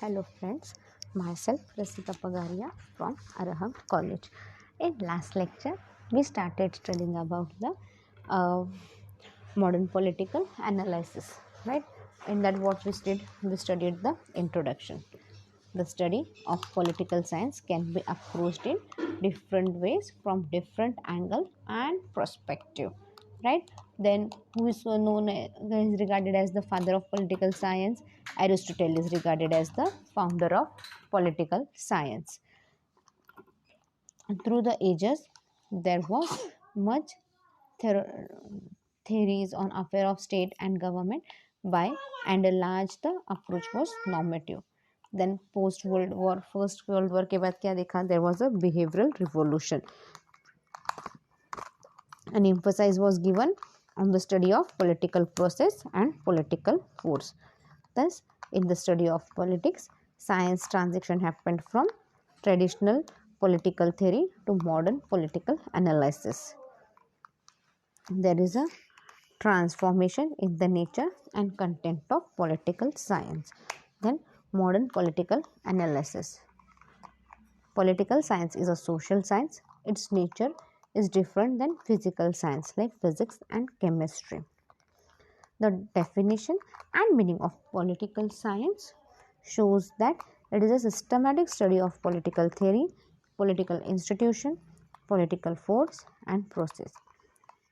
Hello friends, myself Rasika Pagaria from Araham College. In last lecture, we started studying about the uh, modern political analysis, right? In that what we studied the introduction. The study of political science can be approached in different ways from different angle and perspective, right? Then who is is regarded as the father of political science? Aristotle is regarded as the founder of political science. Through the ages, there was much theor- theories on affair of state and government by and large the approach was normative. Then post world war, first world war के बाद क्या देखा? There was a behavioral revolution. An emphasis was given on the study of political process and political force. Thus, in the study of politics, science transition happened from traditional political theory to modern political analysis. There is a transformation in the nature and content of political science. Then, modern political analysis. Political science is a social science. Its nature is different than physical science like physics and chemistry. The definition and meaning of political science shows that it is a systematic study of political theory, political institution, political force and process.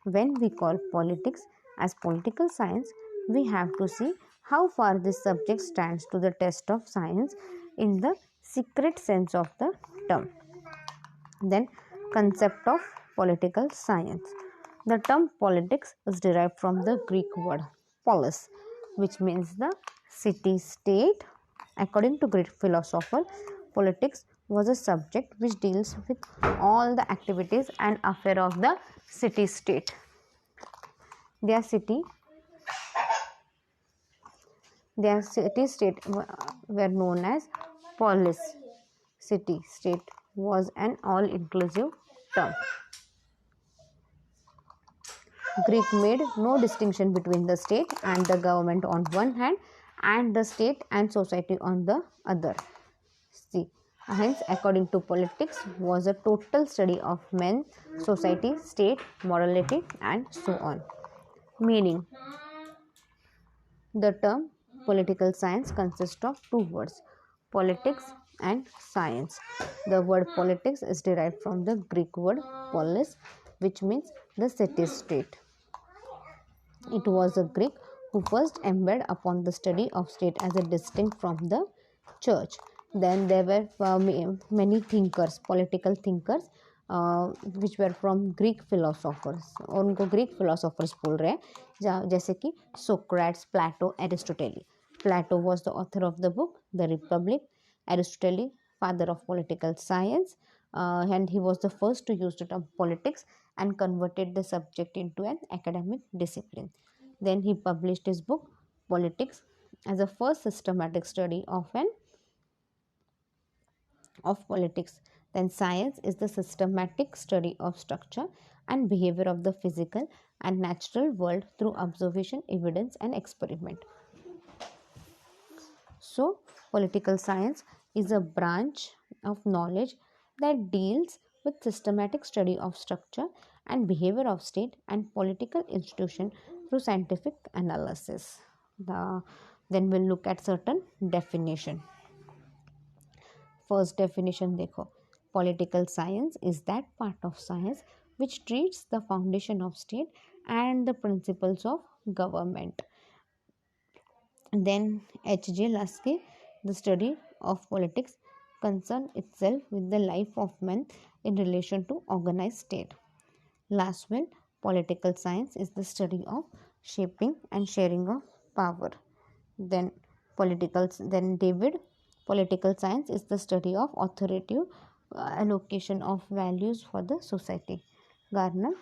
When we call politics as political science, we have to see how far this subject stands to the test of science in the secret sense of the term. Then, concept of political science. The term politics is derived from the Greek word polis, which means the city state. According to Greek philosopher, politics was a subject which deals with all the activities and affair of the city state. Their city state were known as polis. City state was an all inclusive term. Greek made no distinction between the state and the government on one hand and the state and society on the other. See, hence, according to politics, was a total study of men, society, state, morality, and so on. Meaning, the term political science consists of two words, politics and science. The word politics is derived from the Greek word polis, which means the city state. It was a Greek who first embedded upon the study of state as a distinct from the church. Then there were many thinkers, political thinkers, which were from Greek philosophers. और उनको Greek philosophers बोल रहे हैं जैसे कि Socrates, Plato, Aristotle. Plato was the author of the book The Republic. Aristotle, father of political science, and he was the first to use the term politics and converted the subject into an academic discipline. Then he published his book Politics as a first systematic study of politics. Then science is the systematic study of structure and behavior of the physical and natural world through observation, evidence and experiment. So, political science is a branch of knowledge that deals with systematic study of structure and behavior of state and political institution through scientific analysis. Then we'll look at certain definition. First definition देखो, political science is that part of science which treats the foundation of state and the principles of government. Then H.J. Lasky, the study of politics concern itself with the life of men in relation to organized state. Laswell, political science is the study of shaping and sharing of power. Then David, political science is the study of authoritative allocation of values for the society. Garner,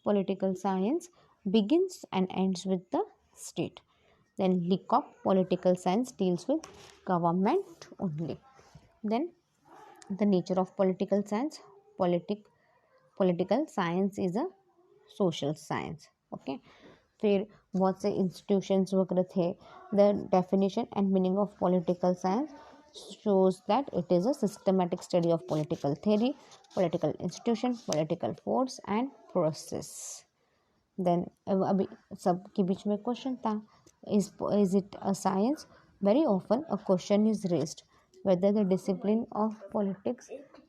political science begins and ends with the state. Then Leacock, political science deals with government only. Then the nature of political science. Political science is a social science. Okay. फिर बहुत से institutions वगैरह थे. The definition and meaning of political science. shows that it is a systematic study of political theory, political institution, political force and process. Then अभी सबके बीच में question था, is it a science? Very often a question is raised whether the discipline of politics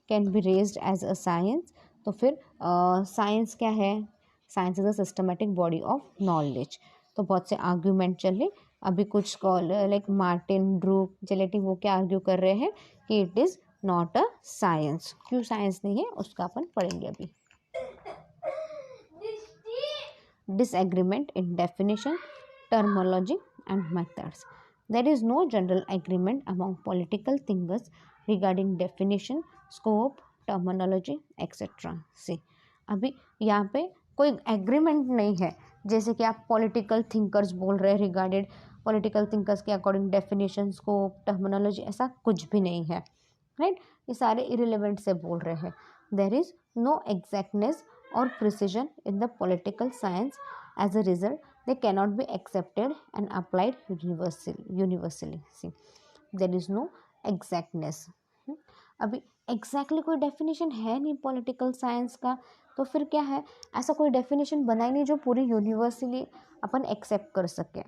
can be raised as a science. तो फिर science क्या है? Science is a systematic body of knowledge. तो बहुत से आर्ग्यूमेंट चले. अभी कुछ स्कॉलर लाइक मार्टिन, ड्रूक, जेलेटी वो क्या आर्ग्यू कर रहे हैं कि it is not a science. क्यों साइंस नहीं है उसका अपन पढ़ेंगे अभी. Disagreement in definition, terminology and methods. There is no general agreement among political thinkers regarding definition, scope, terminology, etc. See, अभी यहाँ पे कोई एग्रीमेंट नहीं है. जैसे कि आप पॉलिटिकल थिंकर्स बोल रहे हैं, रिगार्डेड पॉलिटिकल थिंकर्स के अकॉर्डिंग डेफिनेशन, स्कोप, टर्मिनोलॉजी, ऐसा कुछ भी नहीं है. राइट, ये सारे इरिलेवेंट से बोल रहे हैं. There is no exactness or precision in the political science. As a result, they cannot be accepted and applied universally. See, there is no exactness. अभी exactly कोई definition है नहीं political science का, तो फिर क्या है, ऐसा कोई definition बना ही नहीं जो पूरी universally अपन accept कर सके.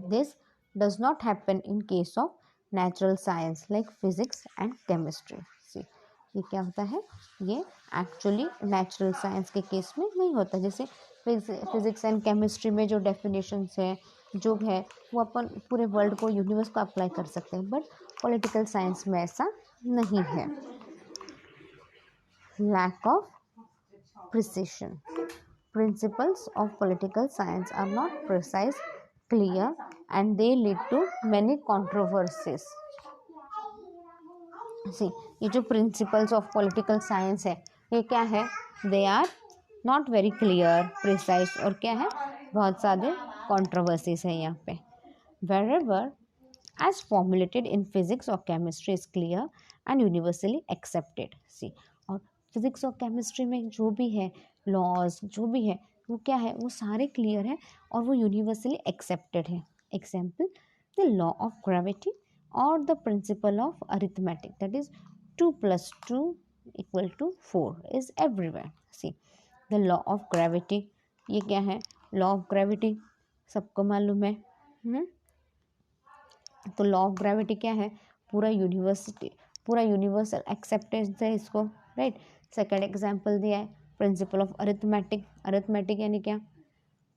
This does not happen in case of natural science like physics and chemistry. See, ये क्या होता है, ये एक्चुअली नेचुरल साइंस के केस में नहीं होता. जैसे फिजिक्स एंड केमिस्ट्री में जो डेफिनेशंस है, जो है वो अपन पूरे वर्ल्ड को, यूनिवर्स को अप्लाई कर सकते हैं, बट पॉलिटिकल साइंस में ऐसा नहीं है. Lack of precision. Principles of political science are not precise, clear and they lead to many controversies. See, ये जो प्रिंसिपल्स ऑफ पॉलिटिकल साइंस है, ये क्या है, they are not very clear, precise, और क्या है, बहुत सारे कॉन्ट्रोवर्सीज है यहाँ पे. Wherever as formulated in physics और chemistry is clear and universally accepted. See, और फिजिक्स और केमिस्ट्री में जो भी है लॉज, जो भी है वो क्या है, वो सारे क्लियर है और वो यूनिवर्सली एक्सेप्टेड है. Example, the law of gravity or the principle of arithmetic, that is 2 plus 2 equal to 4 is everywhere. See, the law of gravity, ये क्या है, law of gravity सबको मालूम है. तो law of gravity क्या है, पूरा यूनिवर्सल एक्सेप्टेंस है इसको. राइट, सेकेंड एग्जाम्पल दिया है प्रिंसिपल ऑफ अरिथमेटिक. अरिथमेटिक यानी क्या,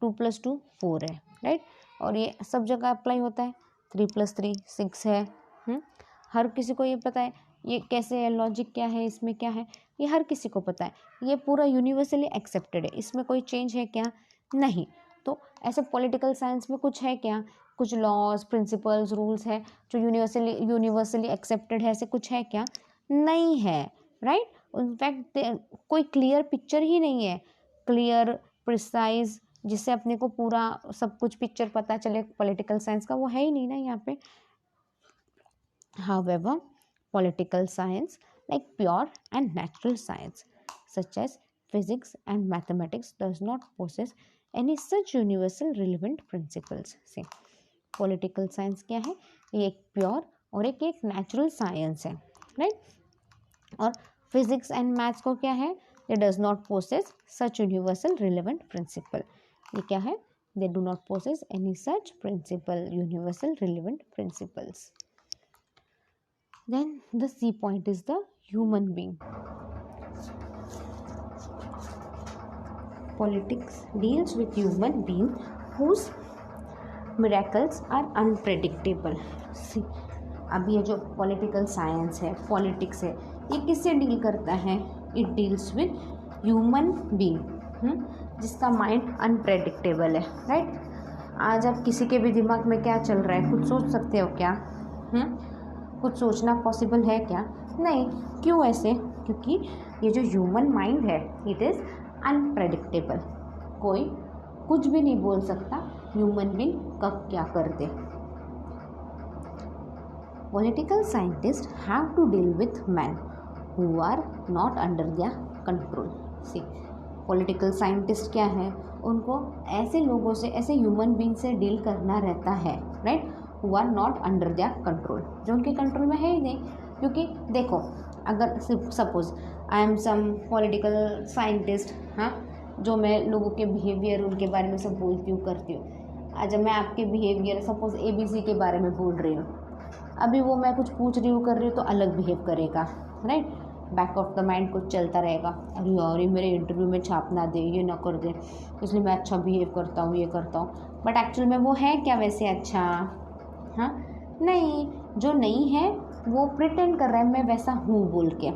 2 plus 2 4 है. राइट, और ये सब जगह अप्लाई होता है. 3 plus 3 6 है. हर किसी को ये पता है ये कैसे है, लॉजिक क्या है, इसमें क्या है, ये हर किसी को पता है. ये पूरा यूनिवर्सली एक्सेप्टेड है, इसमें कोई चेंज है क्या, नहीं. तो ऐसे पॉलिटिकल साइंस में कुछ है क्या, कुछ लॉज, प्रिंसिपल्स, रूल्स है जो यूनिवर्सली एक्सेप्टेड है, ऐसे कुछ है क्या, नहीं है. राइट, इनफैक्ट कोई क्लियर पिक्चर ही नहीं है, क्लियर, प्रिसाइज, जिससे अपने को पूरा सब कुछ पिक्चर पता चले पॉलिटिकल साइंस का, वो है ही नहीं ना यहाँ पे. However, political science like pure and natural science such as physics and mathematics does not possess any such universal relevant principles. See, political science क्या है, ये एक pure और एक natural science है. Right, और physics and maths को क्या है, it does not possess such universal relevant principle. ये क्या है, they do not possess any such principle, universal relevant principles. Then the C point is the human being. Politics deals with human being whose miracles are unpredictable. See, अब ये जो political science है, politics है, ये किससे deal करता है, it deals with human being जिसका माइंड अनप्रेडिक्टेबल है. राइट, आज आप किसी के भी दिमाग में क्या चल रहा है कुछ सोच सकते हो क्या, कुछ सोचना पॉसिबल है क्या, नहीं. क्यों ऐसे, क्योंकि ये जो ह्यूमन माइंड है इट इज़ अनप्रेडिक्टेबल. कोई कुछ भी नहीं बोल सकता ह्यूमन बीइंग कब क्या कर दे. Political scientist have to deal with man who are not under their control. See, political scientist क्या है, उनको ऐसे लोगों से, ऐसे ह्यूमन बीइंग से डील करना रहता है. Right, who are not under their control, जो उनके कंट्रोल में है ही नहीं। क्योंकि देखो, अगर suppose I am some political scientist, हाँ, जो मैं लोगों के बिहेवियर, उनके बारे में सब बोलती हूँ, करती हूँ। आज मैं आपके बिहेवियर, सपोज ABC के बारे में बोल रही हूँ, अभी वो मैं कुछ पूछ रही हूँ, कर रही हूँ, तो अलग बिहेव करेगा, right. Back of the mind कुछ चलता रहेगा, अरे यार ये मेरे इंटरव्यू में छाप ना दे, ये ना कर दे, इसलिए मैं अच्छा बिहेव करता हूँ, ये करता हूँ। बट एक्चुअल में वो है क्या वैसे अच्छा? हाँ, नहीं। जो नहीं है वो प्रिटेंड कर रहा है मैं वैसा हूँ बोल के।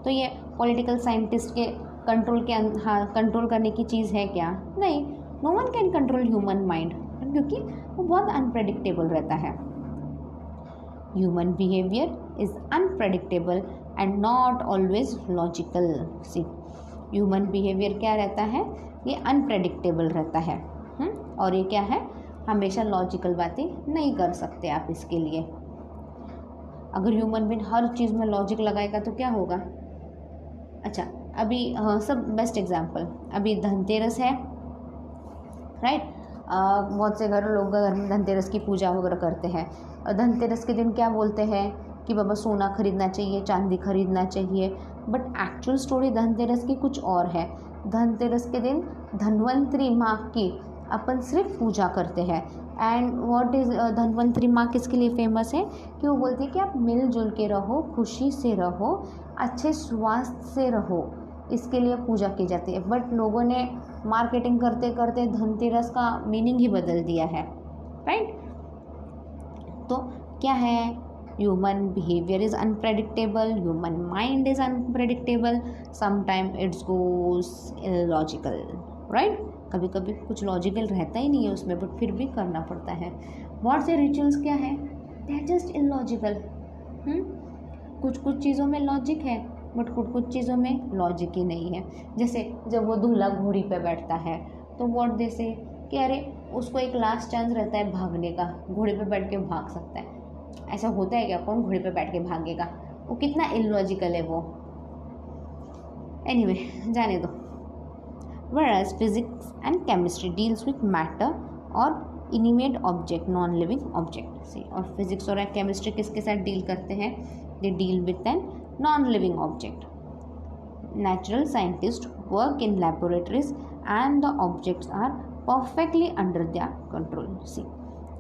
तो ये पॉलिटिकल साइंटिस्ट के कंट्रोल के हाँ, कंट्रोल करने की चीज़ है क्या? नहीं। No one can control human mind, क्योंकि वो बहुत अनप्रेडिक्टेबल रहता है। Human behaviour is unpredictable and not always logical. See, human behaviour क्या रहता है? ये अनप्रेडिक्टेबल रहता है। और ये क्या है? हमेशा लॉजिकल बातें नहीं कर सकते आप इसके लिए। अगर ह्यूमन बीइंग हर चीज़ में लॉजिक लगाएगा तो क्या होगा? अच्छा, अभी सब बेस्ट एग्जांपल, अभी धनतेरस है, राइट। बहुत से लोग घर में धनतेरस की पूजा वगैरह करते हैं, और धनतेरस के दिन क्या बोलते हैं कि बाबा सोना खरीदना चाहिए, चांदी खरीदना चाहिए। बट एक्चुअल स्टोरी धनतेरस की कुछ और है। धनतेरस के दिन धन्वंतरी माँ की अपन सिर्फ पूजा करते हैं। एंड व्हाट इज़ धन्वंतरी माँ किसके लिए फेमस है? कि वो बोलती है कि आप मिलजुल के रहो, खुशी से रहो, अच्छे स्वास्थ्य से रहो, इसके लिए पूजा की जाती है। बट लोगों ने मार्केटिंग करते करते धनतेरस का मीनिंग ही बदल दिया है, राइट। तो क्या है? Human behaviour is unpredictable, human mind is unpredictable, sometime it's goes illogical, right. कभी कभी कुछ लॉजिकल रहता ही नहीं है उसमें, बट फिर भी करना पड़ता है। व्हाट से रिचुअल्स क्या है? They are just illogical. कुछ कुछ चीज़ों में लॉजिक है, बट कुछ कुछ चीज़ों में लॉजिक ही नहीं है। जैसे जब वो दूल्हा घोड़ी पे बैठता है, तो व्हाट दे से कि अरे उसको एक लास्ट चांस रहता है भागने का, घोड़े पे बैठ के भाग सकता है। ऐसा होता है क्या? कौन घोड़े पे बैठ के भागेगा? वो कितना इलॉजिकल है वो। एनीवे, जाने दो। Whereas physics and chemistry deals with matter or inanimate object, non-living object. See, और physics और chemistry किसके साथ डील करते हैं? They deal with an non-living object. Natural scientists work in laboratories and the objects are perfectly under their control. See,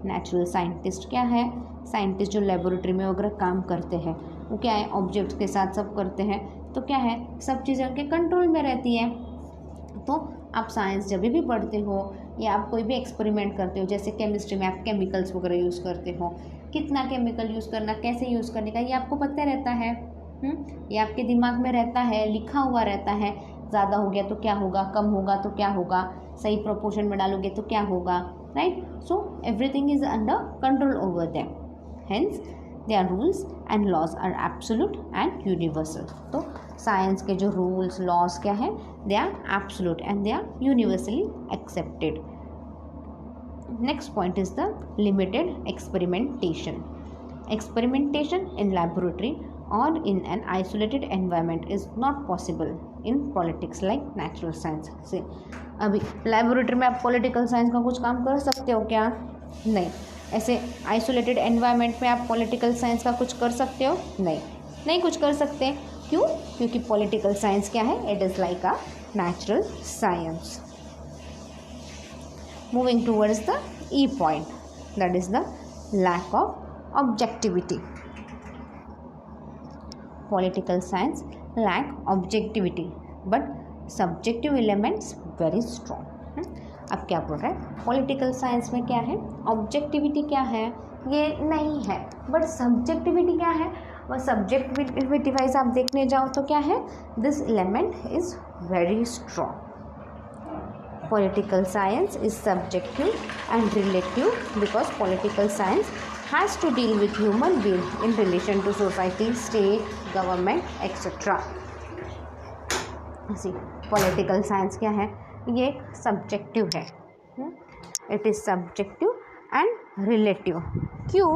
natural scientist क्या है? Scientist जो laboratory में वगैरह काम करते हैं, वो क्या है? ऑब्जेक्ट्स के साथ सब करते हैं, तो क्या है? सब चीज़ें उनके कंट्रोल में रहती है। तो आप साइंस जब भी पढ़ते हो या आप कोई भी एक्सपेरिमेंट करते हो, जैसे केमिस्ट्री में आप केमिकल्स वगैरह यूज़ करते हो, कितना केमिकल यूज़ करना, कैसे यूज़ करने का, ये आपको पता रहता है। ये आपके दिमाग में रहता है, लिखा हुआ रहता है। ज़्यादा हो गया तो क्या होगा, कम होगा तो क्या होगा, सही प्रोपोर्शन में डालोगे तो क्या होगा, right. So everything is under control over them, hence their rules and laws are absolute and universal. तो साइंस के जो रूल्स लॉज क्या है? They are absolute and they are universally accepted. Next point is the limited experimentation. Experimentation in laboratory or in an isolated environment is not possible in politics like natural science. से अभी laboratory में आप political science का कुछ काम कर सकते हो क्या? नहीं। ऐसे आइसोलेटेड एनवायरनमेंट में आप पॉलिटिकल साइंस का कुछ कर सकते हो? नहीं कुछ कर सकते। क्यों? क्योंकि पॉलिटिकल साइंस क्या है? It is like a natural science. Moving towards the E point, that is the lack of objectivity. Political science lack objectivity but subjective elements very strong. अब क्या बोल रहा है? पॉलिटिकल साइंस में क्या है? ऑब्जेक्टिविटी क्या है? ये नहीं है, बट सब्जेक्टिविटी क्या है? वह सब्जेक्टिविटी वाइज आप देखने जाओ तो क्या है? This element is very strong. Political science is subjective and relative because political science has to deal with human being in relation to society, state, government, etc. See, political science क्या है? ये subjective है. It is subjective and relative. क्यों?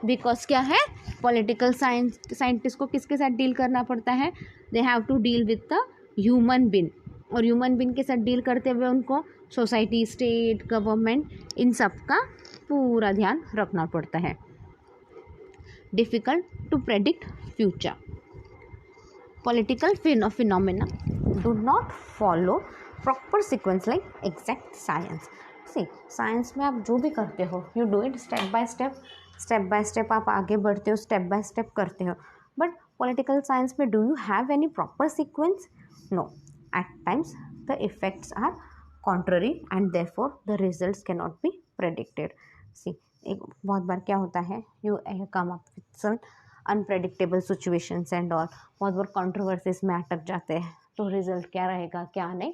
Because क्या है? Political science scientist को किसके साथ डील करना पड़ता है? They have to deal with the human being. और ह्यूमन बीइंग के साथ डील करते हुए उनको सोसाइटी, स्टेट, गवर्नमेंट, इन सब का पूरा ध्यान रखना पड़ता है. difficult to predict future. Political phenomena do not follow proper sequence like exact science. See, science में आप जो भी करते हो you do it step by step आप आगे बढ़ते हो, स्टेप बाय स्टेप करते हो. बट पॉलिटिकल साइंस में do you have any proper sequence? No. At times the effects are contrary and therefore the results cannot be predicted. See, एक बहुत बार क्या होता है, you come up with some unpredictable situations and all. बहुत बार controversies में अटक जाते हैं, तो रिजल्ट क्या रहेगा क्या नहीं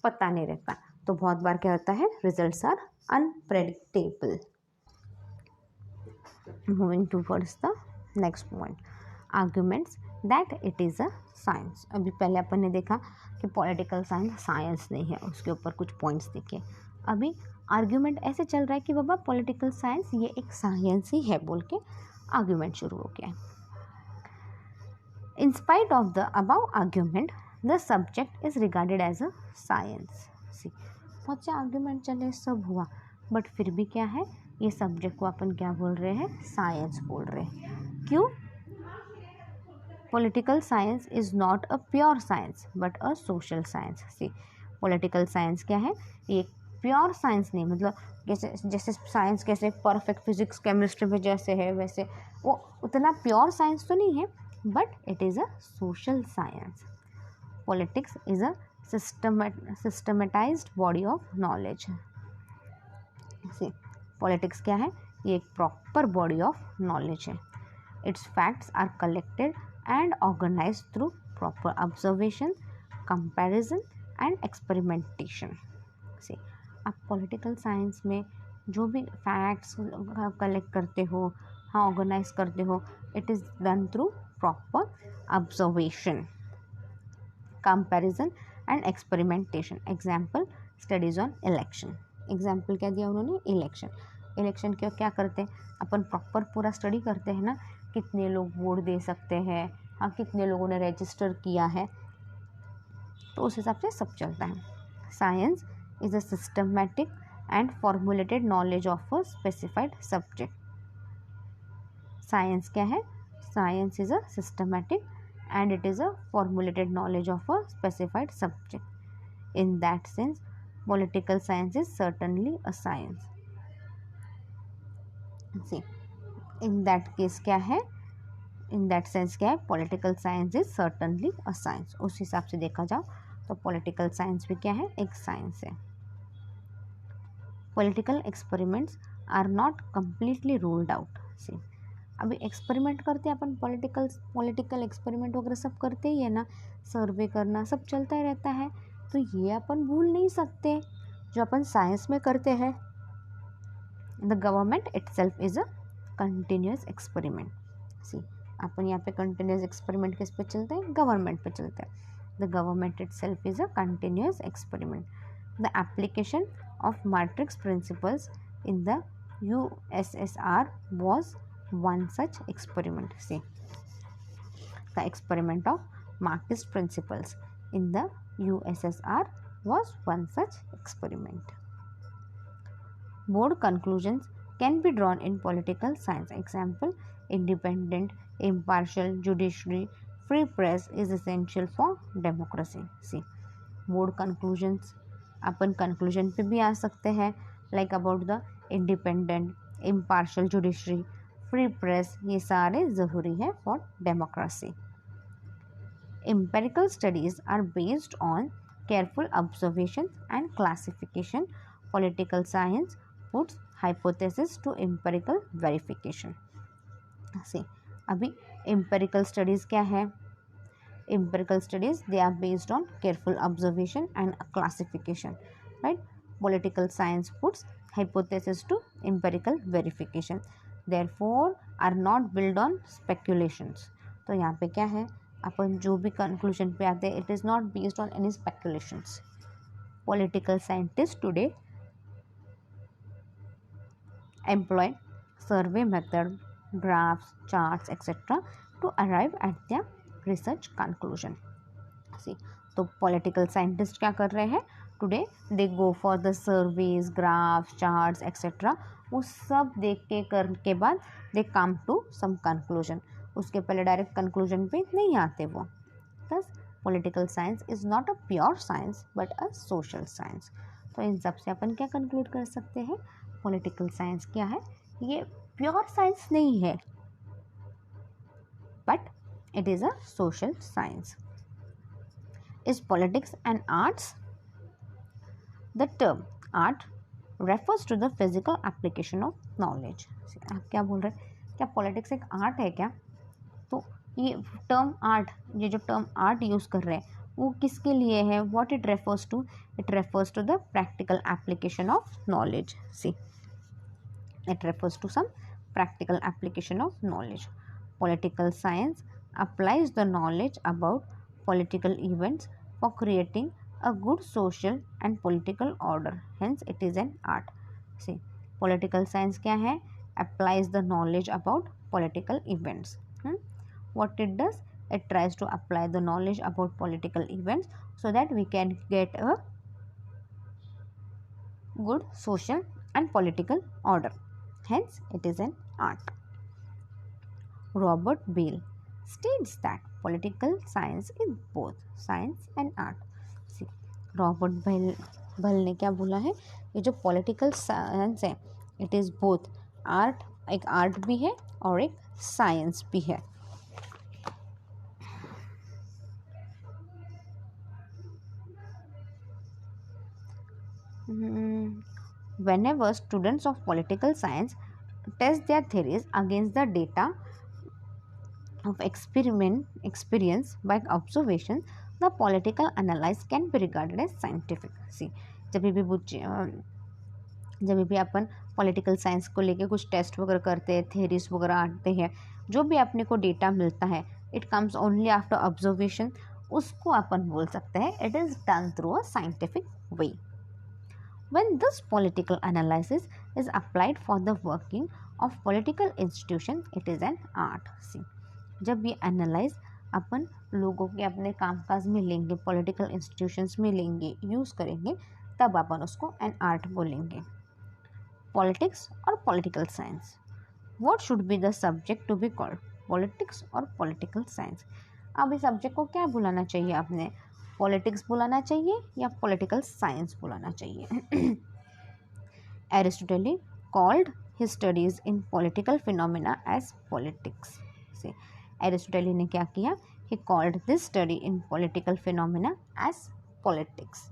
पता नहीं रहता. तो बहुत बार क्या होता है, results are unpredictable. Moving towards the next point, arguments that it is a science. अभी पहले अपन ने देखा कि पॉलिटिकल साइंस नहीं है, उसके ऊपर कुछ पॉइंट्स देखे. अभी आर्ग्यूमेंट ऐसे चल रहा है कि बाबा पॉलिटिकल साइंस ये एक साइंस ही है बोल के आर्ग्यूमेंट शुरू हो गया. In spite of the above argument the subject is regarded as a science. See, बहुत से आर्ग्यूमेंट चले, सब हुआ, बट फिर भी क्या है, ये सब्जेक्ट को अपन क्या बोल रहे हैं, साइंस बोल रहे हैं. क्यों? Political science is not a pure science but a social science. See, political science क्या है, ये प्योर साइंस नहीं, मतलब जैसे साइंस कैसे परफेक्ट फिजिक्स केमिस्ट्री में जैसे है वैसे वो उतना प्योर साइंस तो नहीं है, but it is a social science. Politics is a systematized body of knowledge. See, politics क्या है, ये एक प्रॉपर बॉडी ऑफ नॉलेज है. Its facts are collected and organized through proper observation, comparison and experimentation. See, आप political science में जो भी facts collect करते हो, हाँ ऑर्गेनाइज करते हो, it is done through proper observation, comparison and experimentation. Example, studies on election. Example क्या दिया उन्होंने, इलेक्शन क्यों क्या करते हैं अपन, प्रॉपर पूरा स्टडी करते हैं ना, कितने लोग वोट दे सकते हैं, हाँ कितने लोगों ने रजिस्टर किया है, तो उस हिसाब से सब चलता है. Science is a systematic and formulated knowledge of a specified subject. Science क्या है, science is a systematic and it is a formulated knowledge of a specified subject. In that sense, political science is certainly a science. See, in that case क्या है, in that sense क्या है, political science is certainly a science. उस हिसाब से देखा जाओ तो political science भी क्या है, एक science है. Political experiments are not completely ruled out. See, अभी एक्सपेरिमेंट करते हैं अपन, पॉलिटिकल एक्सपेरिमेंट वगैरह सब करते ही है ना, सर्वे करना सब चलता ही रहता है, तो ये अपन भूल नहीं सकते जो अपन साइंस में करते हैं. The government itself is a continuous experiment. See, अपन यहाँ पे कंटिन्यूस एक्सपेरिमेंट किस पे चलते हैं, गवर्नमेंट पे चलते हैं. The government itself is a continuous experiment. The application of matrix principles in the USSR was one such experiment. See, the experiment of Marxist principles in the USSR was one such experiment. Board conclusions can be drawn in political science. Example, independent, impartial judiciary, free press is essential for democracy. See, board conclusions upon conclusion पे भी आ सकते हैं, like about the independent, impartial judiciary, free press, ये सारे ज़रूरी है for democracy. Empirical studies are based on careful observation and classification. Political science puts hypothesis to empirical verification. So अभी empirical studies क्या है, empirical studies they are based on careful observation and classification, right. Political science puts hypothesis to empirical verification, therefore are not built on speculations. तो यहाँ पे क्या है, अपन जो भी कंक्लूजन पे आते हैं, it is not based on any speculations. Political scientist today employ survey method, graphs, charts etcetera to arrive at the research conclusion. See, तो पॉलिटिकल साइंटिस्ट क्या कर रहे हैं today, they go for the surveys, graphs, charts etcetera वो सब देख के करने के बाद दे कम टू सम कंक्लूजन, उसके पहले डायरेक्ट कंक्लूजन पे नहीं आते वो। Thus political science is not a pure science but a social science. तो इन सब से अपन क्या कंक्लूड कर सकते हैं, पॉलिटिकल साइंस क्या है, ये प्योर साइंस नहीं है but it is a social science. Is politics and arts? The term art refers to the physical application of knowledge। आप क्या बोल रहे हैं, क्या पॉलिटिक्स एक आर्ट है क्या? तो ये टर्म आर्ट, ये जो टर्म आर्ट यूज़ कर रहे हैं वो किसके लिए है, what it refers to, it refers to the practical application of knowledge. See, it refers to some practical application of knowledge. Political science applies the knowledge about political events for creating a good social and political order. Hence, it is an art. See, political science क्या है? Applies the knowledge about political events. What it does? It tries to apply the knowledge about political events so that we can get a good social and political order. Hence, it is an art. Robert Bale states that political science is both science and art. See, Robert Bale ने क्या बोला है, ये जो political science है, it is both art, एक art भी है और एक science भी है। Whenever students of political science test their theories against the data of experience by observation, the political analysis can be regarded as scientific. See, जब भी अपन पॉलिटिकल साइंस को लेके कुछ टेस्ट वगैरह करते हैं, थेरीज वगैरह आते हैं, जो भी अपने को डेटा मिलता है, it comes only after observation, उसको अपन बोल सकते हैं it is done through a scientific way. When this political analysis is applied for the working of political institution, it is an art. See, जब ये एनालाइज अपन लोगों के अपने कामकाज में लेंगे, पॉलिटिकल इंस्टीट्यूशंस में लेंगे, यूज़ करेंगे, तब अपन उसको एन आर्ट बोलेंगे। पॉलिटिक्स और political science, what should be the subject to be called, politics और पॉलिटिकल साइंस? अब इस सब्जेक्ट को क्या बुलाना चाहिए आपने, पॉलिटिक्स बुलाना चाहिए या पॉलिटिकल साइंस बुलाना चाहिए? Aristotle called his studies in political phenomena as politics. So Aristotle ने क्या किया, he called this study in political phenomena as politics.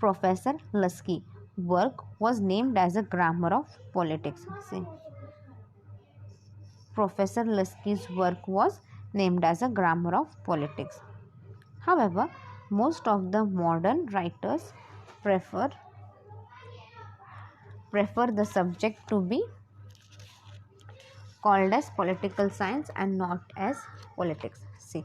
Professor Laski work was named as a grammar of politics. See, Professor Lasky's work was named as a grammar of politics. However, most of the modern writers prefer the subject to be called as political science and not as politics. See,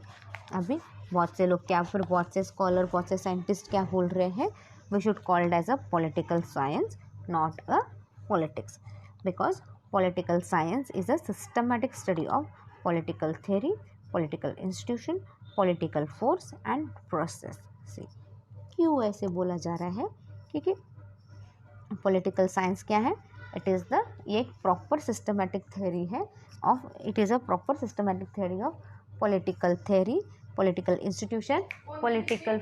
अभी बहुत से लोग क्या, फिर बहुत से scholar, बहुत से साइंटिस्ट क्या बोल रहे हैं, we should call it as a political science, not a politics, because political science is a systematic study of political theory, political institution, political force and process. See, क्यों ऐसे बोला जा रहा है, क्योंकि political science क्या है, it is the, ये एक proper systematic theory है of, it is a proper systematic theory of political theory, political institution, political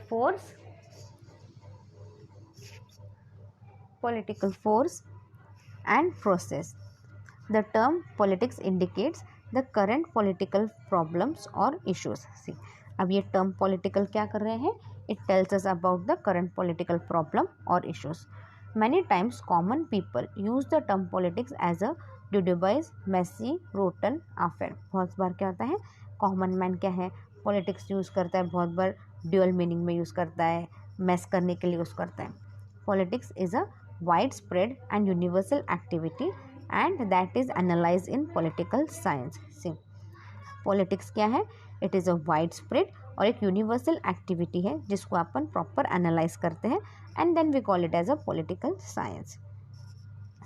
force and process. The term politics indicates the current political problems or issues. See, अब ये term political क्या कर रहे हैं, it tells us about the current political problem or issues. Many times common people use the term politics as a dubious, messy, rotten affair. बहुत बार क्या होता है, कॉमन मैन क्या है, पॉलिटिक्स यूज़ करता है, बहुत बार ड्यूअल मीनिंग में यूज़ करता है, मैस करने के लिए यूज़ करता है। Politics is a widespread and universal activity and that is analyzed in political science. See, politics क्या है, it is a wide spread और एक यूनिवर्सल एक्टिविटी है जिसको अपन प्रॉपर एनालाइज करते हैं and then we call it as a political science.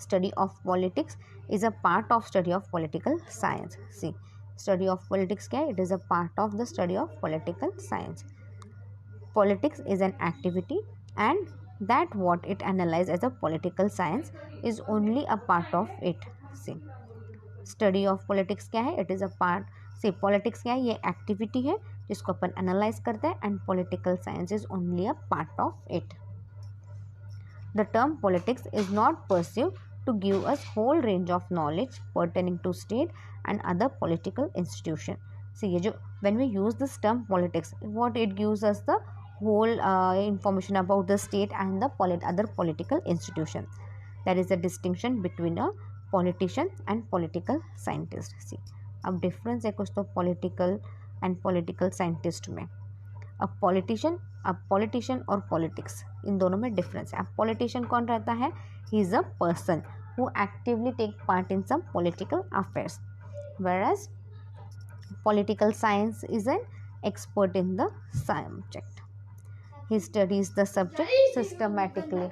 Study of politics is a part of study of political science. See, study of politics क्या है, it is a part of the study of political science. Politics is an activity and that what it analyze as a political science is only a part of it. See, study of politics क्या है? It is a part से politics क्या है? ये activity है जिसको अपन analyse करते हैं and political science is only a part of it. The term politics is not perceived to give us whole range of knowledge pertaining to state and other political institution. See, ये जो when we use this term politics, what it gives us the whole information about the state and the other political institution. There is a distinction between a politician and political scientist. See, अब difference है कुछ तो political and political scientist में. अब politician और politics in दोनों में difference है. अब पॉलिटिशियन कौन रहता है? He is a person who actively take part in some political affairs, whereas political science is an expert in the subject. He studies the subject systematically.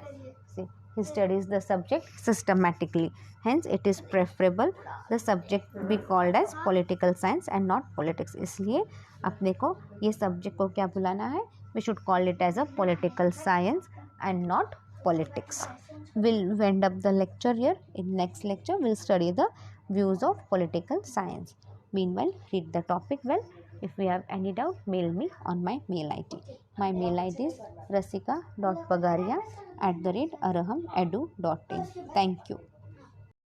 See, he studies the subject systematically. Hence, it is preferable the subject be called as political science and not politics. इसलिए अपने को ये subject को क्या बुलाना है? We should call it as a political science and not politics. We'll end up the lecture here. In next lecture, we'll study the views of political science. Meanwhile, read the topic well. If you have any doubt, mail me on my mail ID. My mail ID is rasika.pagaria@arahamedu.in. Thank you.